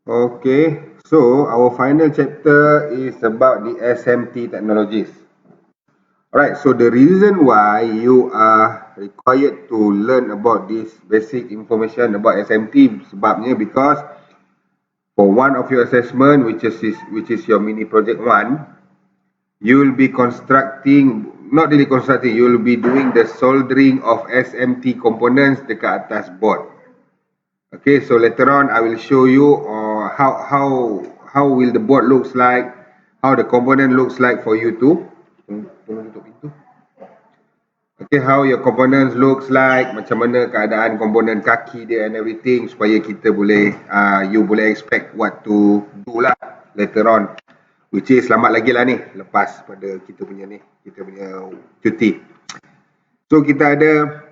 Okay, so our final chapter is about the SMT technologies. Alright, so the reason why you are required to learn about this basic information about SMT sebabnya because for one of your assessment which is your mini project 1, you will be constructing, not really constructing, you will be doing the soldering of SMT components dekat atas board. Okay, so later on I will show you how will the board looks like, how the component looks like for you to okay, how your components looks like, macam mana keadaan komponen kaki dia and everything supaya kita boleh you boleh expect what to do lah later on, which is selamat lagi lah ni lepas pada kita punya cuti. So kita ada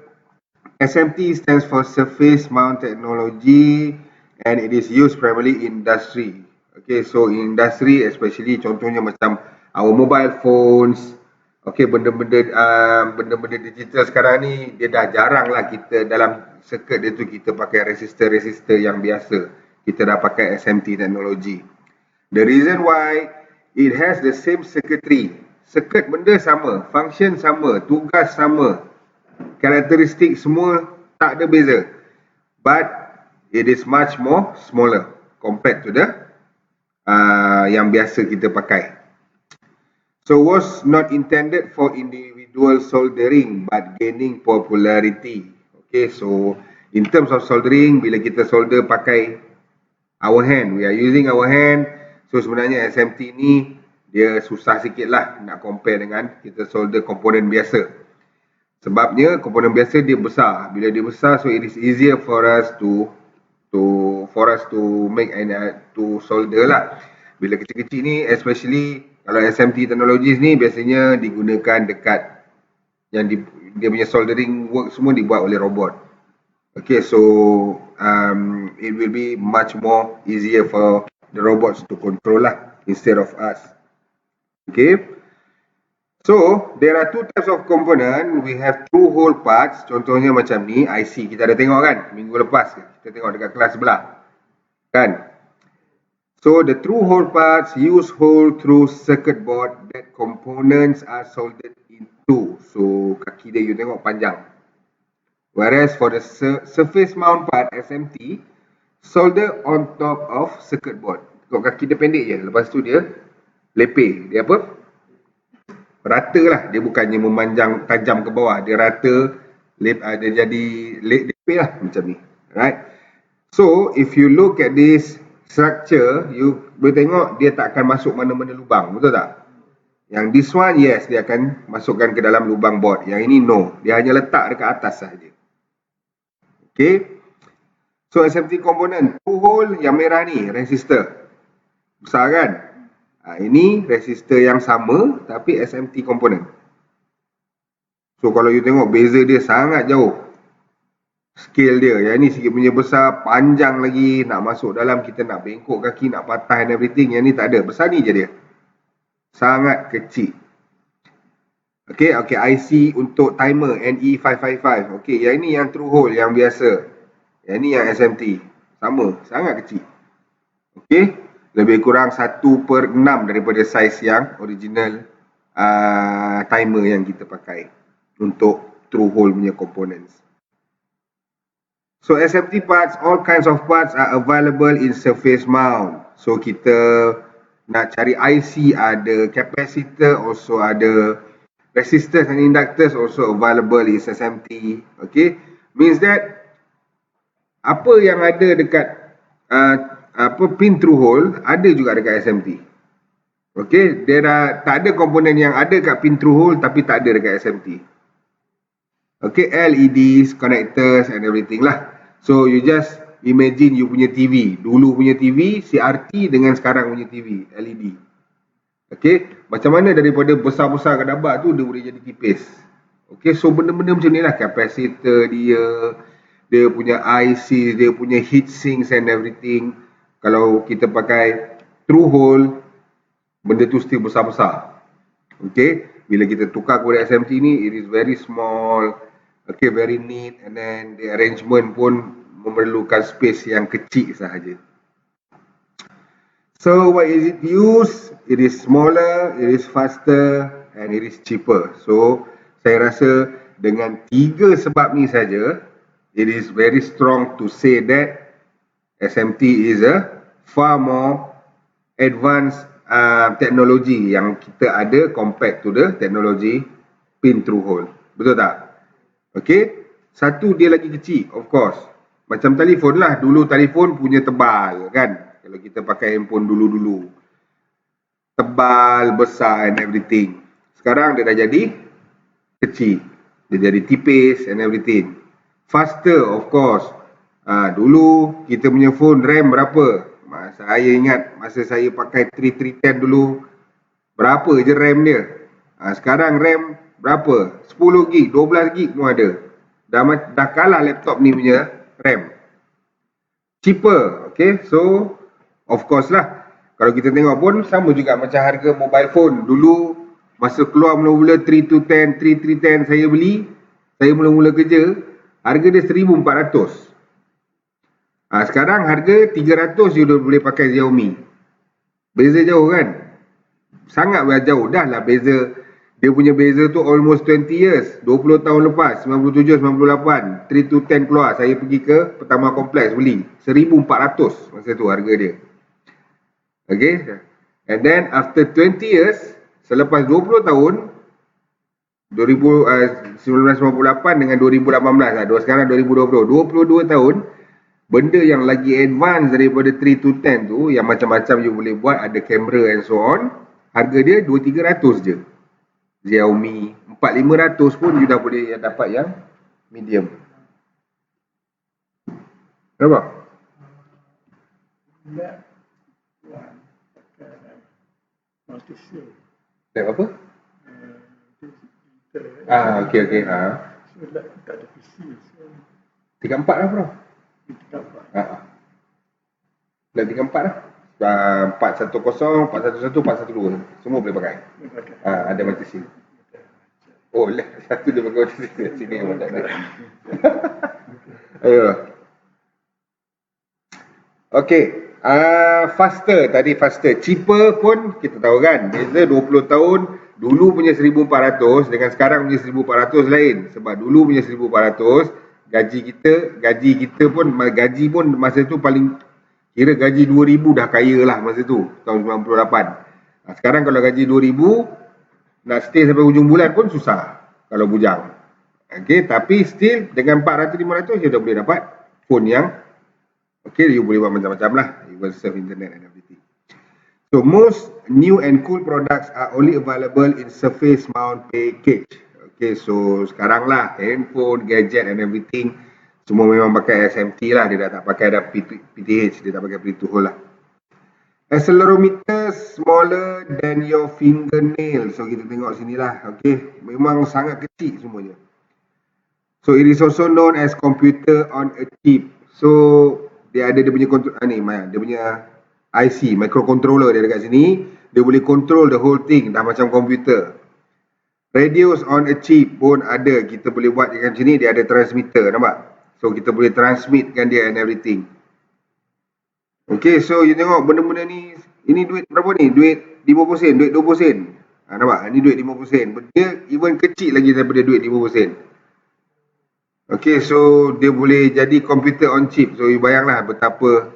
SMT stands for Surface Mount Technology and it is used primarily in industry. Okay, so in industry especially contohnya macam our mobile phones, okay, benda-benda digital sekarang ni dia dah jarang lah kita dalam circuit dia tu kita pakai resistor yang biasa. Kita dah pakai SMT technology. The reason why it has the same circuitry. Circuit benda sama, function sama, tugas sama, karakteristik semua tak ada beza, but it is much more smaller compared to the yang biasa kita pakai. So was not intended for individual soldering but gaining popularity. Okay, so in terms of soldering, bila kita solder pakai our hand, we are using our hand, so sebenarnya SMT ni dia susah sikit lah nak compare dengan kita solder komponen biasa. Sebabnya komponen biasa dia besar. Bila dia besar, so it is easier for us to make and to solder lah. Bila kecil-kecil ni, especially kalau SMT technologies ni biasanya digunakan dekat yang dia punya soldering work semua dibuat oleh robot. Okay, so it will be much more easier for the robots to control lah instead of us. Okay. So, there are two types of component. We have through hole parts. Contohnya macam ni, IC. Kita ada tengok kan? Minggu lepas kita tengok dekat kelas sebelah. Kan? So, the through hole parts use hole through circuit board that components are soldered into. So, kaki dia you tengok panjang. Whereas for the surface mount part, SMT, solder on top of circuit board. Tengok kaki dia pendek je. Lepas tu dia lepeh. Dia apa? Rata lah, dia bukannya memanjang tajam ke bawah, dia rata, dia jadi lepeh lah macam ni, right? So if you look at this structure, you boleh tengok dia tak akan masuk mana-mana lubang, betul tak? Yang this one, yes, dia akan masukkan ke dalam lubang board. Yang ini no, dia hanya letak dekat atas sahaja. Okay, so SMT component, two hole yang merah ni resistor besar kan? Ini resistor yang sama tapi SMT component. So kalau you tengok beza dia sangat jauh scale dia. Yang ni sikit punya besar, panjang lagi, nak masuk dalam kita nak bengkok kaki, nak patah and everything. Yang ni tak ada, besar ni je dia, sangat kecil. Okay, IC untuk timer NE555. Okay, yang ini yang through hole yang biasa, yang ni yang SMT, sama, sangat kecil. Okay, lebih kurang 1/6 daripada saiz yang original timer yang kita pakai untuk through hole punya components. So SMT parts, all kinds of parts are available in surface mount. So kita nak cari IC, ada capacitor, also ada resistors and inductors also available in SMT. Okay, means that apa yang ada dekat pin through hole ada juga dekat SMT. Okay, tak ada komponen yang ada kat pin through hole tapi tak ada dekat SMT. Okay, LEDs, connectors and everything lah. So you just imagine you punya TV, dulu punya TV CRT dengan sekarang punya TV LED. Okay, macam mana daripada besar-besar kadabak tu dia boleh jadi tipis. Okay, so benda-benda macam ni lah, capacitor dia punya IC, dia punya heat sinks and everything. Kalau kita pakai through hole, benda tu still besar-besar. Okay, bila kita tukar kepada SMT ni, it is very small, okay, very neat, and then the arrangement pun memerlukan space yang kecil sahaja. So what is it used? It is smaller, it is faster and it is cheaper. So saya rasa dengan 3 sebab ni saja, it is very strong to say that SMT is a far more advanced teknologi yang kita ada compared to the teknologi pin through hole. Betul tak? Okay. Satu, dia lagi kecil, of course. Macam telefon lah. Dulu telefon punya tebal kan. Kalau kita pakai handphone dulu-dulu. Tebal, besar and everything. Sekarang dia dah jadi kecil. Dia jadi tipis and everything. Faster, of course. Dulu kita punya phone RAM berapa? Saya ingat masa saya pakai 3310 dulu, berapa je RAM dia. Sekarang RAM berapa? 10 gig, 12 gig pun ada. Dah kalah laptop ni punya RAM. Cheaper, okay. So, of course lah. Kalau kita tengok pun sama juga macam harga mobile phone. Dulu, masa keluar mula-mula 3310 saya beli, saya mula-mula kerja, harga dia 1400. Sekarang harga 300 je dah boleh pakai Xiaomi. Beza jauh kan? Sangat jauh dah lah beza. Dia punya beza tu almost 20 years. 20 tahun lepas, 97, 98. 3210 keluar. Saya pergi ke Pertama Kompleks beli. 1400 masa tu harga dia. Okay. And then after 20 years, selepas 20 tahun, 1998 dengan 2018 lah. Sekarang 2020. 22 tahun, benda yang lagi advance daripada 3210 tu, yang macam-macam you boleh buat, ada kamera and so on, harga dia 2-300 je. Xiaomi 4-500 pun you dah boleh dapat yang medium. Nampak? Lab apa? Okey. Tak ada PC. 34 lah bro. 34. Lab 34 lah. 410, 411, 412 semua boleh pakai. Ada multi-sim. Oh lah, satu dia pakai multi-sim. Sini memang tak ada. Ayo. Okay. Faster, tadi faster. Cheaper pun kita tahu kan, beza 20 tahun. Dulu punya 1400 dengan sekarang punya 1400 lain. Sebab dulu punya 1400, gaji kita pun masa tu paling, kira gaji 2000 dah kaya lah masa tu, tahun 98. Sekarang kalau gaji 2000, nak stay sampai hujung bulan pun susah kalau bujang. Okay, tapi still dengan 400-500 you dah boleh dapat phone yang okay, you boleh buat macam-macam lah. You will surf internet and everything. So most new and cool products are only available in surface mount package. Okay, so sekarang lah handphone, gadget and everything semua memang pakai SMT lah. Dia dah tak pakai dah PTH. Dia tak pakai pin through hole lah. Accelerometer smaller than your fingernail. So kita tengok sini lah. Okay, memang sangat kecil semuanya. So it is also known as computer on a chip. So dia ada dia punya dia punya IC, microcontroller dia dekat sini. Dia boleh control the whole thing. Dah macam komputer. Radios on a chip pun ada. Kita boleh buat dekat sini. Dia ada transmitter, nampak? So kita boleh transmitkan dia and everything. Okay, so you tengok benda-benda ni. Ini duit berapa ni? Duit 50 sen, duit 20 sen. Nampak? Ini duit 50 sen. Dia even kecil lagi daripada duit 50 sen. Okay, so dia boleh jadi computer on chip. So you bayanglah betapa,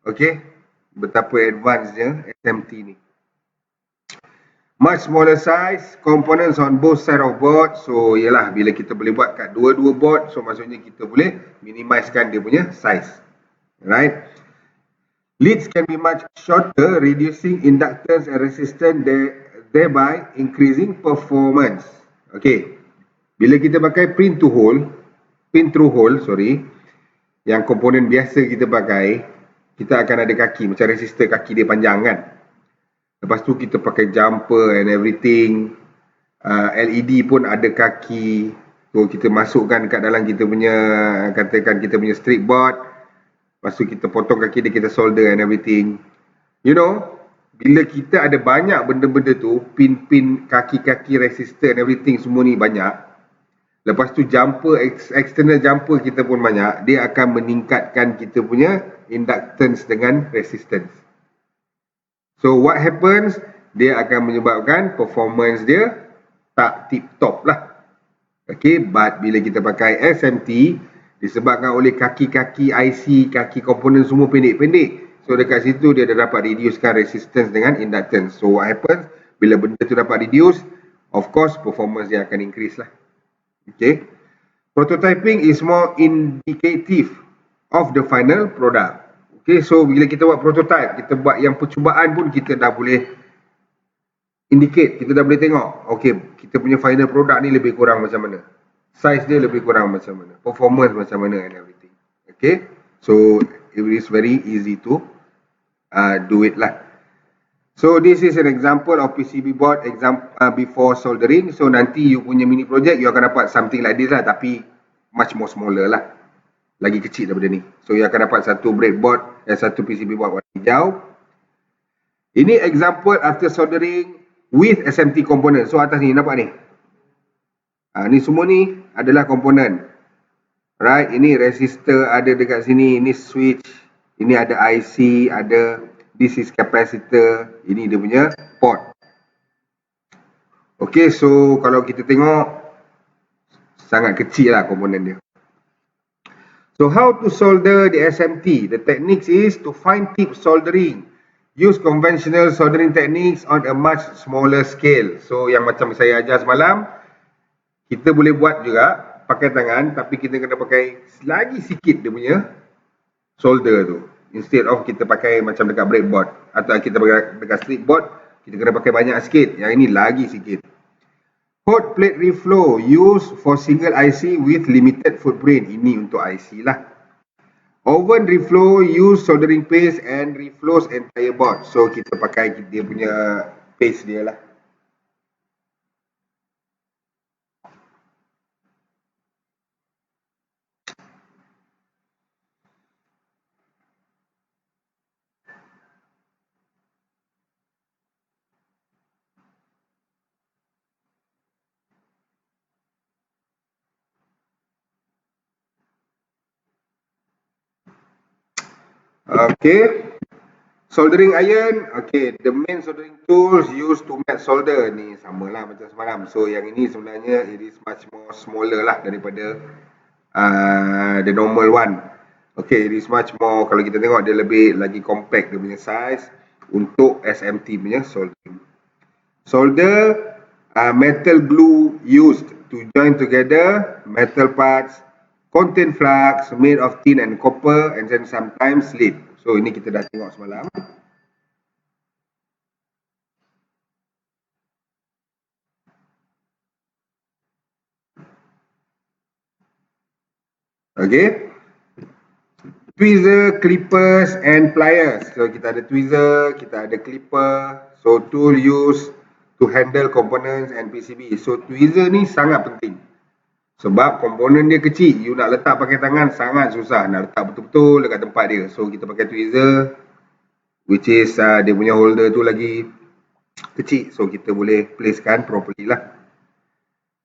okay, betapa advance-nya SMT ni. Much smaller size, components on both side of board. So ialah bila kita boleh buat kat dua-dua board, so maksudnya kita boleh minimizekan dia punya size. Right? Leads can be much shorter, reducing inductance and resistance, thereby increasing performance. Okay. Bila kita pakai pin through hole, yang komponen biasa kita pakai, kita akan ada kaki, macam resistor kaki dia panjang kan. Lepas tu kita pakai jumper and everything. LED pun ada kaki. So kita masukkan kat dalam kita punya, katakan kita punya strip board. Lepas tu kita potong kaki dia, kita solder and everything. You know, bila kita ada banyak benda-benda tu, pin-pin, kaki-kaki, resistor and everything semua ni banyak. Lepas tu jumper, external jumper kita pun banyak. Dia akan meningkatkan kita punya inductance dengan resistance. So what happens, dia akan menyebabkan performance dia tak tip top lah. Okay, but bila kita pakai SMT, disebabkan oleh kaki-kaki IC, kaki komponen semua pendek-pendek, so dekat situ dia dah dapat reducekan resistance dengan inductance. So what happens, bila benda tu dapat reduce, of course performance dia akan increase lah. Okay, prototyping is more indicative of the final product. Okay, so bila kita buat prototype, kita buat yang percubaan pun kita dah boleh indicate, kita dah boleh tengok, okay, kita punya final product ni lebih kurang macam mana, size dia lebih kurang macam mana, performance macam mana and everything. Okay, so it is very easy to do it lah. So this is an example of PCB board before soldering. So nanti you punya mini project, you akan dapat something like this lah, tapi much more smaller lah, lagi kecil daripada ni. So you akan dapat satu breadboard dan satu PCB board warna hijau. Ini example after soldering with SMT component. So atas ni nampak ni, ni semua ni adalah komponen. Right, ini resistor ada dekat sini, ini switch, ini ada IC, ada this is capacitor, ini dia punya port. Okay, so kalau kita tengok sangat kecil lah komponen dia. So how to solder the SMT? The techniques is to fine tip soldering. Use conventional soldering techniques on a much smaller scale. So yang macam saya ajar semalam, kita boleh buat juga pakai tangan, tapi kita kena pakai lagi sikit dia punya solder tu. Instead of kita pakai macam dekat breadboard atau kita pakai dekat stripboard, kita kena pakai banyak sikit. Yang ini lagi sikit. Hot plate reflow used for single IC with limited footprint. Ini untuk IC lah. Oven reflow use soldering paste and reflows entire board. So kita pakai dia punya paste dia lah. Okay, soldering iron. Okay, the main soldering tools used to melt solder ni samalah macam semalam. So yang ini sebenarnya it is much more smaller lah daripada the normal one. Okay, it is much more, kalau kita tengok dia lebih lagi compact dia punya size untuk SMT punya soldering. Solder metal glue used to join together metal parts contain flux made of tin and copper and then sometimes lead. So ini kita dah tengok semalam. Okay. Tweezer, clippers and pliers. So kita ada tweezer, kita ada clipper. So tool used to handle components and PCB. So tweezer ni sangat penting. Sebab komponen dia kecil, you nak letak pakai tangan sangat susah. Nak letak betul-betul dekat tempat dia. So kita pakai tweezer, which is dia punya holder tu lagi kecil. So kita boleh placekan properly lah.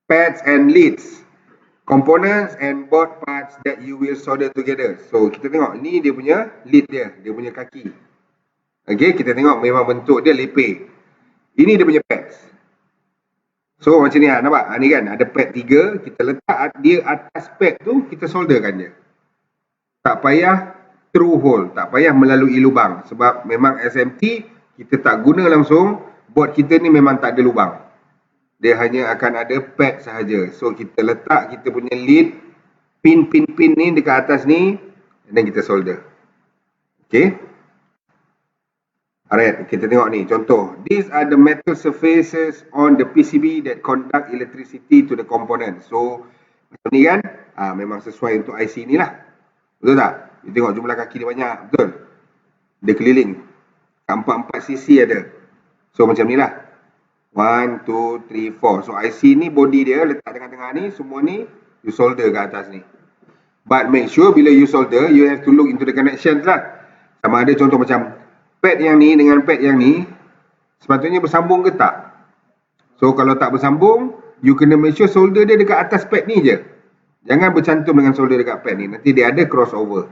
Pads and leads. Components and board parts that you will solder together. So kita tengok, ni dia punya lead dia punya kaki. Okay, kita tengok memang bentuk dia lepeh. Ini dia punya pads. So macam ni lah, nampak? Ni kan ada pad 3, kita letak dia atas pad tu, kita solderkan dia. Tak payah through hole, tak payah melalui lubang. Sebab memang SMT, kita tak guna langsung, board kita ni memang tak ada lubang. Dia hanya akan ada pad sahaja. So kita letak kita punya lead, pin ni dekat atas ni, dan kita solder. Okay. Alright, kita tengok ni contoh. These are the metal surfaces on the PCB that conduct electricity to the component. So macam ni kan, memang sesuai untuk IC ni lah. Betul tak? You tengok jumlah kaki dia banyak, betul? Dia keliling. 4 cc ada. So macam ni lah. 1, 2, 3, 4. So IC ni body dia letak tengah-tengah ni, semua ni you solder ke atas ni. But make sure bila you solder, you have to look into the connections lah. Sama ada contoh macam pad yang ni dengan pad yang ni sepatutnya bersambung ke tak. So kalau tak bersambung, you kena make sure solder dia dekat atas pad ni je. Jangan bercantum dengan solder dekat pad ni, nanti dia ada crossover.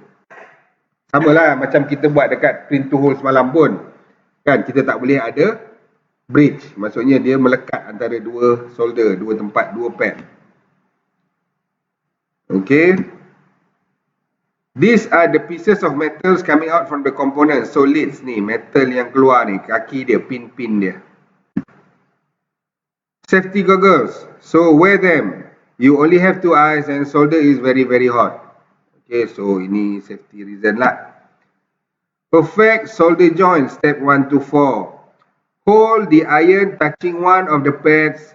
Sama lah macam kita buat dekat print to hole semalam pun. Kan kita tak boleh ada bridge, maksudnya dia melekat antara dua solder, dua tempat, dua pad. Okay. These are the pieces of metals coming out from the components. So leads ni, metal yang keluar ni, kaki dia, pin-pin dia. Safety goggles. So wear them. You only have 2 eyes and solder is very very hot. Okay, so ini safety reason lah. Perfect solder joint, step 1 to 4. Hold the iron touching one of the pads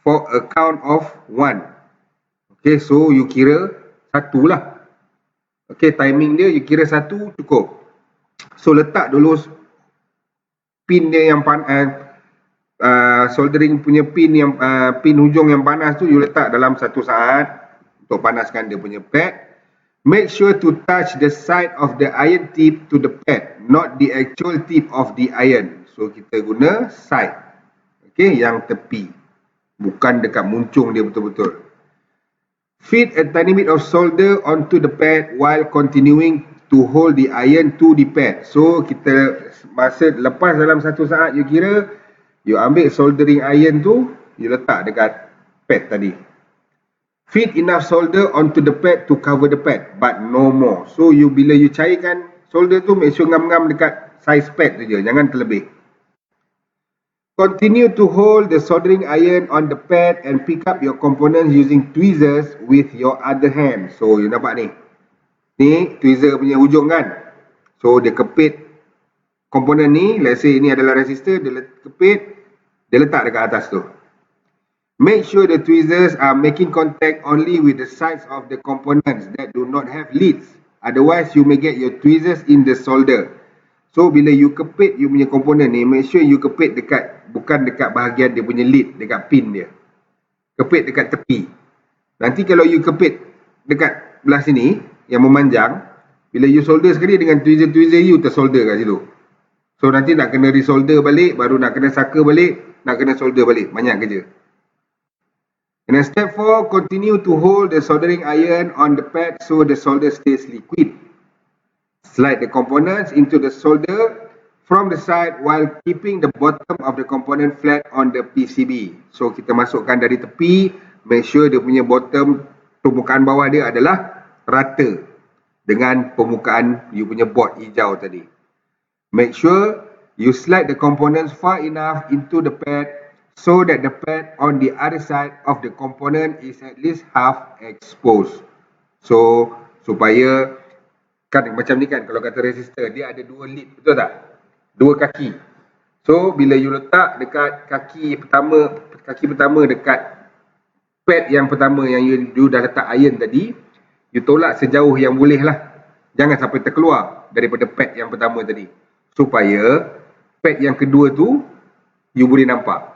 for a count of 1. Okay, so you kira 1 lah. Okay, timing dia you kira 1 cukup. So letak dulu pin dia yang soldering punya pin yang pin hujung yang panas tu you letak dalam 1 saat untuk panaskan dia punya pad. Make sure to touch the side of the iron tip to the pad, not the actual tip of the iron. So kita guna side, okay, yang tepi, bukan dekat muncung dia betul-betul. Fit a tiny bit of solder onto the pad while continuing to hold the iron to the pad. So kita masa lepas dalam 1 saat you kira, you ambil soldering iron tu, you letak dekat pad tadi. Fit enough solder onto the pad to cover the pad, but no more. So you bila you cairkan solder tu, make sure ngam-ngam dekat size pad tu je, jangan terlebih. Continue to hold the soldering iron on the pad and pick up your components using tweezers with your other hand. So you nampak ni, ni tweezer punya hujung kan. So dia kepit komponen ni, let's say ini adalah resistor, dia kepit, dia letak dekat atas tu. Make sure the tweezers are making contact only with the sides of the components that do not have leads. Otherwise, you may get your tweezers in the solder. So, bila you kepit you punya komponen ni, make sure you kepit dekat, bukan dekat bahagian dia punya lead, dekat pin dia. Kepit dekat tepi. Nanti kalau you kepit dekat belah sini, yang memanjang, bila you solder sekali dengan tweezer-tweezer you tersolder kat situ. So, nanti nak kena resolder balik, baru nak kena saka balik, nak kena solder balik. Banyak kerja. And then step 4, continue to hold the soldering iron on the pad so the solder stays liquid. Slide the components into the solder from the side while keeping the bottom of the component flat on the PCB. So kita masukkan dari tepi, make sure dia punya bottom, permukaan bawah dia adalah rata dengan permukaan you punya board hijau tadi. Make sure you slide the components far enough into the pad so that the pad on the other side of the component is at least half exposed. So, supaya, kan macam ni kan, kalau kata resistor, dia ada 2 lead, betul tak? 2 kaki. So, bila you letak dekat kaki pertama dekat pad yang pertama yang you dah letak iron tadi, you tolak sejauh yang boleh lah. Jangan sampai terkeluar daripada pad yang pertama tadi. Supaya pad yang kedua tu, you boleh nampak.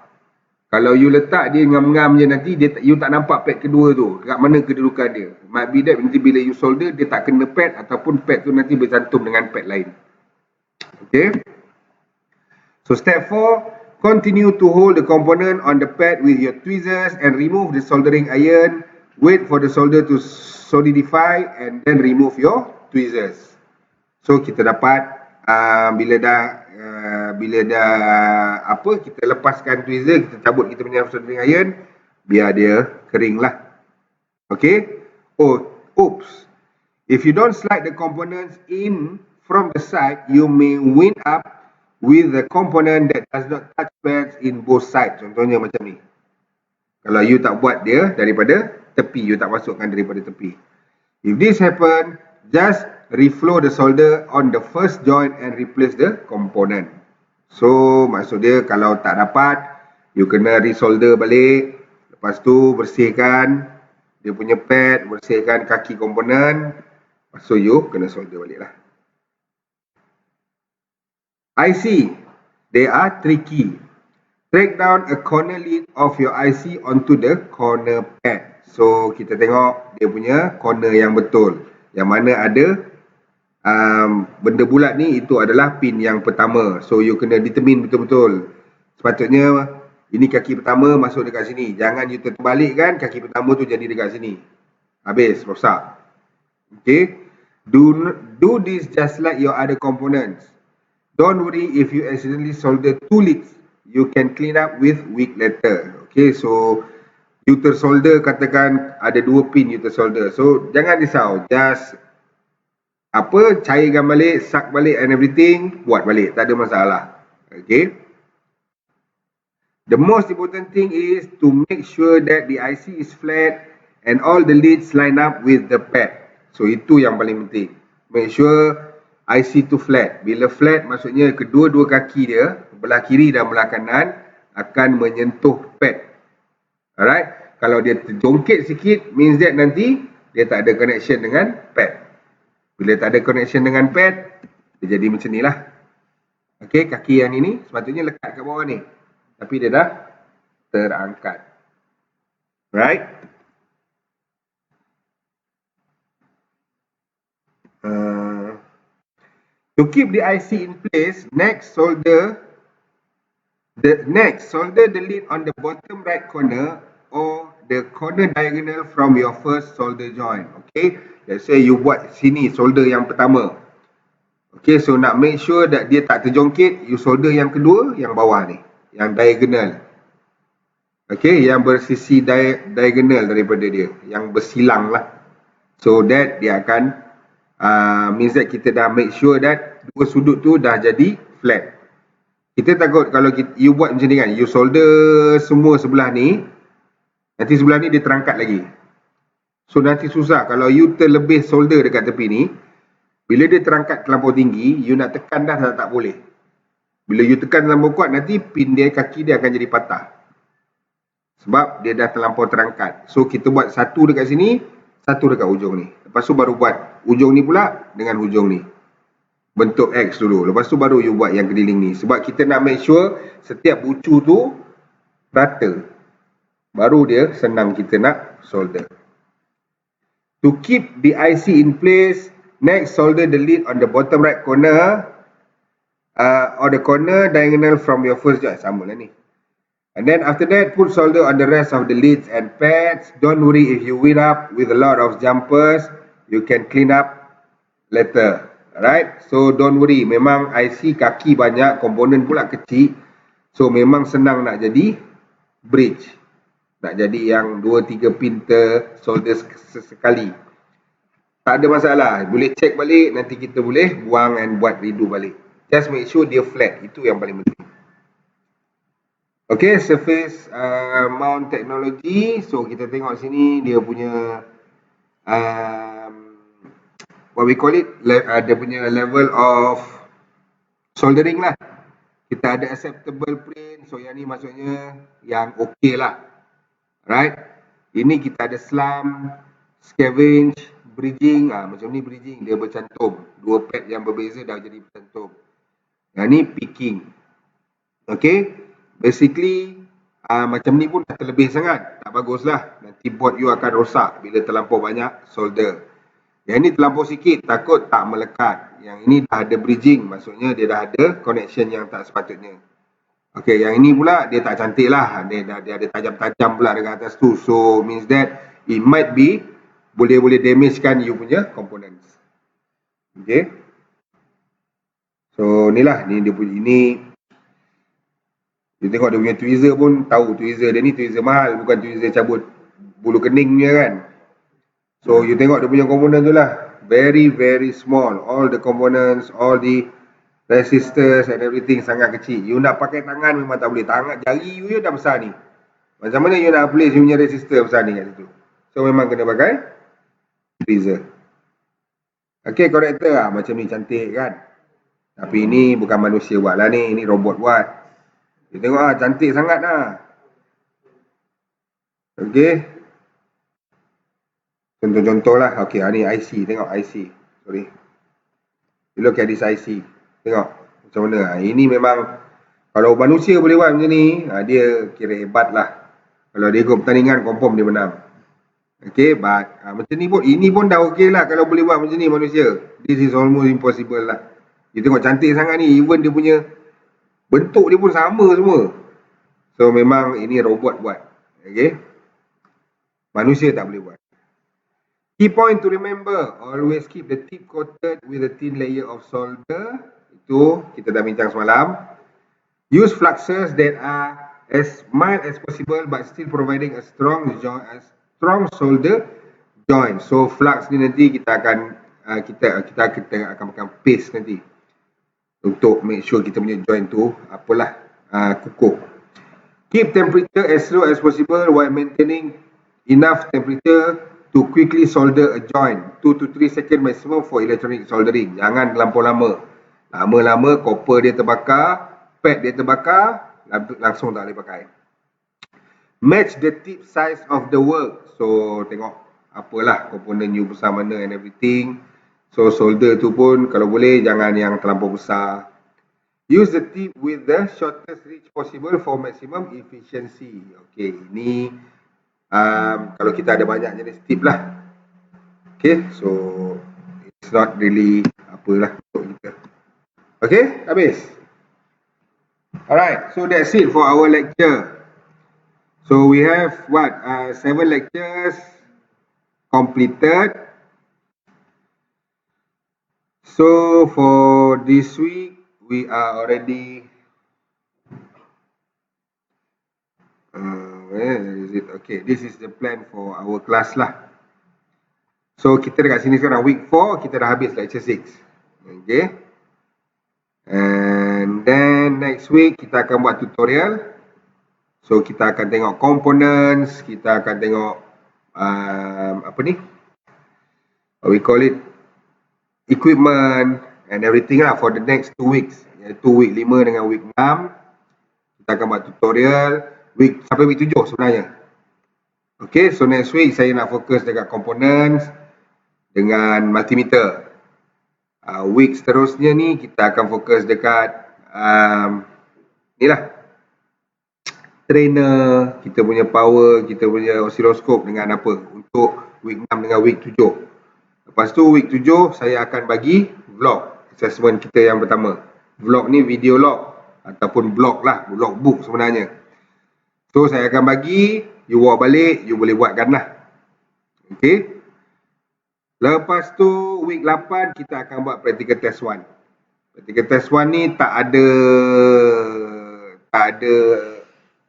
Kalau you letak dia ngam-ngam je nanti, you tak nampak pad kedua tu, kat mana kedudukan dia. Might be that nanti bila you solder, dia tak kena pad ataupun pad tu nanti bercantum dengan pad lain. Okay. So step 4, continue to hold the component on the pad with your tweezers and remove the soldering iron. Wait for the solder to solidify and then remove your tweezers. So kita dapat bila dah kita lepaskan tweezer, kita cabut kita punya soldering iron, biar dia kering lah. Okay. Oops. If you don't slide the components in from the side, you may wind up with the component that does not touch pads in both sides. Contohnya macam ni. Kalau you tak buat dia daripada tepi, you tak masukkan daripada tepi. If this happen, just reflow the solder on the first joint and replace the component. So maksud dia kalau tak dapat, you kena resolder balik. Lepas tu bersihkan dia punya pad, bersihkan kaki komponen. So you kena solder balik lah. IC, they are tricky. Drag down a corner lid of your IC onto the corner pad. So kita tengok dia punya corner yang betul, yang mana ada benda bulat ni, itu adalah pin yang pertama. So you kena determine betul-betul. Sepatutnya ini kaki pertama masuk dekat sini. Jangan you terbalikkan, kaki pertama tu jadi dekat sini. Habis, rosak. Okay. Do this just like your other components. Don't worry if you accidentally solder two leads. You can clean up with weak letter. Okay, so you tersolder, katakan ada dua pin you tersolder. So jangan risau, just cairkan balik, suck balik and everything, buat balik, tak ada masalah. Okay. The most important thing is to make sure that the IC is flat and all the leads line up with the pad. So itu yang paling penting. Make sure IC tu flat. Bila flat maksudnya kedua-dua kaki dia, belah kiri dan belah kanan akan menyentuh pad. Alright. Kalau dia terjongkit sikit, means that nanti dia tak ada connection dengan pad. Bila tak ada connection dengan pad, dia jadi macam ni lah. Okay, kaki yang ini sepatutnya lekat kat bawah ni. Tapi dia dah terangkat. Right? To keep the IC in place, next solder the lead on the bottom right corner or the corner diagonal from your first solder joint. Okay, let's say you buat sini solder yang pertama. Okay, so nak make sure that dia tak terjongkit, you solder yang kedua, yang bawah ni, yang diagonal. Okay, yang bersisi diagonal daripada dia, yang bersilang lah. So that dia akan means that kita dah make sure that dua sudut tu dah jadi flat. Kita takut kalau you buat macam ni kan, you solder semua sebelah ni, nanti sebelah ni dia terangkat lagi. So nanti susah kalau you terlebih solder dekat tepi ni. Bila dia terangkat terlampau tinggi, you nak tekan dah tak boleh. Bila you tekan terlampau kuat, nanti pin dia, kaki dia akan jadi patah. Sebab dia dah terlampau terangkat. So kita buat satu dekat sini, satu dekat ujung ni. Lepas tu baru buat ujung ni pula dengan ujung ni. Bentuk X dulu. Lepas tu baru you buat yang keliling ni. Sebab kita nak make sure setiap bucu tu rata. Baru dia senang kita nak solder. To keep the IC in place, next solder the lead on the bottom right corner or the corner diagonal from your first joint. Sama lah ni. And then after that, put solder on the rest of the leads and pads. Don't worry if you weed up with a lot of jumpers. You can clean up later. Alright, so don't worry. Memang IC kaki banyak, komponen pula kecil. So memang senang nak jadi bridge. Nak jadi yang 2-3 pin solder sekali. Tak ada masalah. Boleh check balik, nanti kita boleh buang and buat redo balik. Just make sure dia flat. Itu yang paling penting. Okay, surface mount technology. So kita tengok sini dia punya what we call it, dia punya level of soldering lah. Kita ada acceptable print. So yang ni maksudnya yang okay lah. Right. Ini kita ada slump, scavenge, bridging. Macam ni bridging, dia bercantum. Dua pad yang berbeza dah jadi bercantum. Yang ni picking. Okay. Basically macam ni pun dah terlebih sangat. Tak bagus lah. Nanti board you akan rosak bila terlampau banyak solder. Yang ni terlampau sikit, takut tak melekat. Yang ini dah ada bridging, maksudnya dia dah ada connection yang tak sepatutnya. Okay, yang ini pula dia tak cantik lah. Dia ada tajam-tajam pula dekat atas tu. So means that it might be boleh damagekan you punya components. Okay. So inilah, ni dia punya, ini dia tengok dia punya tweezer pun tahu tweezer dia ni tweezer mahal, bukan tweezer cabut bulu kening punya kan. So you tengok dia punya komponen tu lah, very small. All the components, all the resistors and everything sangat kecil. You nak pakai tangan memang tak boleh. Tangan jari you dah besar ni. Macam mana you nak place you punya resistor besar ni kat situ? So memang kena pakai tweezer. Okay, connector lah macam ni cantik kan. Tapi ini bukan manusia buat lah ni, ini robot buat. You tengok cantik sangat lah. Okay. Contoh-contoh lah. Okay, ni IC. Tengok IC. Sorry. You look at this IC. Tengok macam mana. Ini memang kalau manusia boleh buat macam ni, dia kira hebat lah. Kalau dia ikut pertandingan, confirm dia menang. Okay, but macam ni pun, ini pun dah okay lah kalau boleh buat macam ni manusia. This is almost impossible lah. You tengok cantik sangat ni. Even dia punya bentuk dia pun sama semua. So memang ini robot buat. Okay. Manusia tak boleh buat. Key point to remember, always keep the tip coated with a thin layer of solder. Itu kita dah bincang semalam. Use fluxes that are as mild as possible but still providing a strong solder joint. So flux ni nanti kita akan kita akan pakai paste nanti untuk make sure kita punya joint tu apalah kukuh. Keep temperature as low as possible while maintaining enough temperature to quickly solder a joint. 2 to 3 second maximum for electronic soldering. Jangan terlampau lama. Lama-lama copper dia terbakar, pad dia terbakar, langsung tak boleh pakai. Match the tip size of the work. So tengok apalah komponen you besar mana and everything. So solder tu pun kalau boleh jangan yang terlampau besar. Use the tip with the shortest reach possible for maximum efficiency. Okay, ini kalau kita ada banyak jenis tip lah. Okay, so it's not really apalah untuk kita. Okay, habis. Alright, so that's it for our lecture. So we have what? 7 lectures completed. So for this week, we are already where is it? Okay, this is the plan for our class lah. So kita dekat sini sekarang week 4, kita dah habis lecture 6. Okay. And then next week kita akan buat tutorial. So kita akan tengok components, kita akan tengok apa ni? What we call it? Equipment and everything lah for the next 2 weeks. Iaitu week 5 dengan week 6. Kita akan buat tutorial sampai week 7 sebenarnya. Okay, so next week saya nak fokus dekat components dengan multimeter. Week seterusnya ni kita akan fokus dekat ni lah, trainer, kita punya power, kita punya oscilloscope dengan apa untuk week 6 dengan week 7. Lepas tu week 7 saya akan bagi vlog assessment kita yang pertama. Vlog ni video log ataupun blog lah, logbook sebenarnya. So saya akan bagi, you bawa balik, you boleh buatkan lah. Okay. Lepas tu week 8 kita akan buat practical test 1. Practical test 1 ni tak ada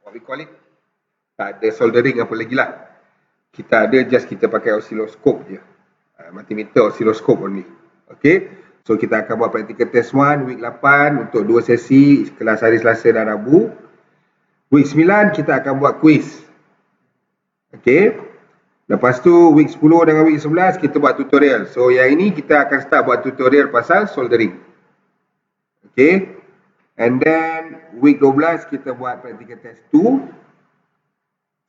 what we call it, tak ada soldering apa lagi lah. Kita ada just kita pakai oscilloscope je, multimeter oscilloscope only. Okay, so kita akan buat practical test 1 week 8 untuk 2 sesi kelas hari Selasa dan Rabu. Week 9 kita akan buat quiz. Okay, lepas tu week 10 dengan week 11 kita buat tutorial. So yang ini kita akan start buat tutorial pasal soldering. Okay, and then week 12 kita buat practical test 2.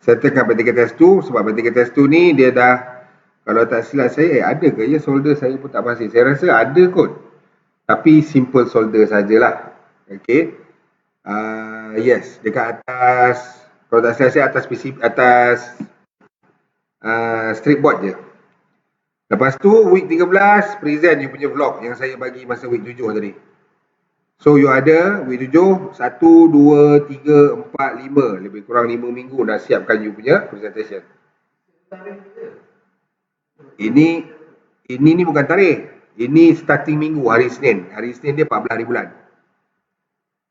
Settlekan practical test 2 sebab practical test 2 ni dia dah, kalau tak silap saya, ada ke ya solder, saya pun tak pasti. Saya rasa ada kot, tapi simple solder sajalah. Okay, yes, dekat atas, kalau tak silap saya atas strip board je. Lepas tu week 13 present you punya vlog yang saya bagi masa week 7 tadi. So you ada week 7 1, 2, 3, 4, 5, lebih kurang 5 minggu dah siapkan you punya presentation. Ini ni bukan tarikh. Ini starting minggu, hari Isnin. Hari Isnin dia 14 hari bulan.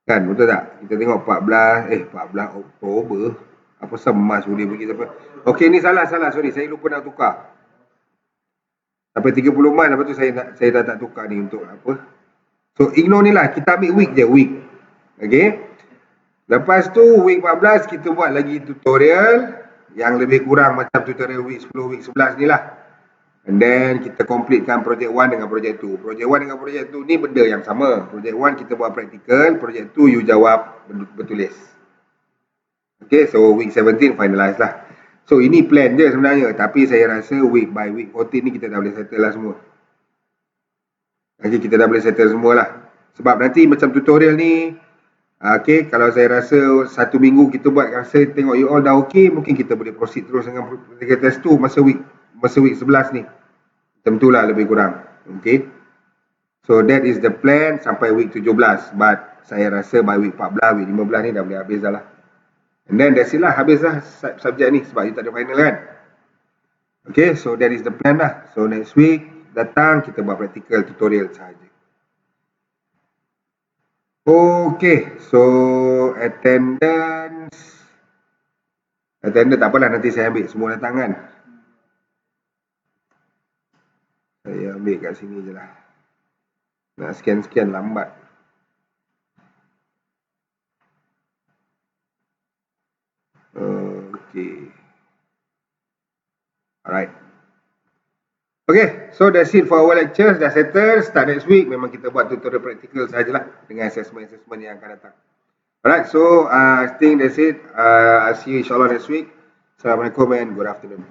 Kan, betul tak? Kita tengok 14 Oktober. Apa semas boleh pergi sampai. Okey, ni salah, sorry. Saya lupa nak tukar. Sampai 30 Mac, lepas tu saya dah tak tukar ni untuk apa. So ignore ni lah, kita ambil week je, week. Okay. Lepas tu week 14 kita buat lagi tutorial yang lebih kurang macam tutorial week 10, week 11 ni lah. And then kita completekan project 1 dengan project 2. Project 1 dengan project 2 ni benda yang sama. Project 1 kita buat practical, project 2 you jawab bertulis. Okay, so week 17 finalize lah. So ini plan je sebenarnya, tapi saya rasa week by week 14 ni kita dah boleh settle lah semua. Okay, kita dah boleh settle semua lah. Sebab nanti macam tutorial ni, okay, kalau saya rasa 1 minggu kita buat, rasa tengok you all dah okay, mungkin kita boleh proceed terus dengan practical test 2 masa week 11 ni. Macam tu lah lebih kurang. Okay, so that is the plan sampai week 17. But saya rasa by week 14, week 15 ni dah boleh habis dah lah. And then that's it lah, habis lah subjek ni sebab you tak ada final kan. Okay, so that is the plan lah. So next week datang kita buat practical tutorial sahaja. Okay, so attendance tak apalah, nanti saya ambil semua datang kan. Saya ambil kat sini je lah. Nak scan lambat. Okay. Alright. Okay, so that's it for our lectures. Dah settle. Start next week. Memang kita buat tutorial practical sajalah dengan assessment yang akan datang. Alright, so I think that's it. I'll see you insyaAllah next week. Assalamualaikum and good afternoon.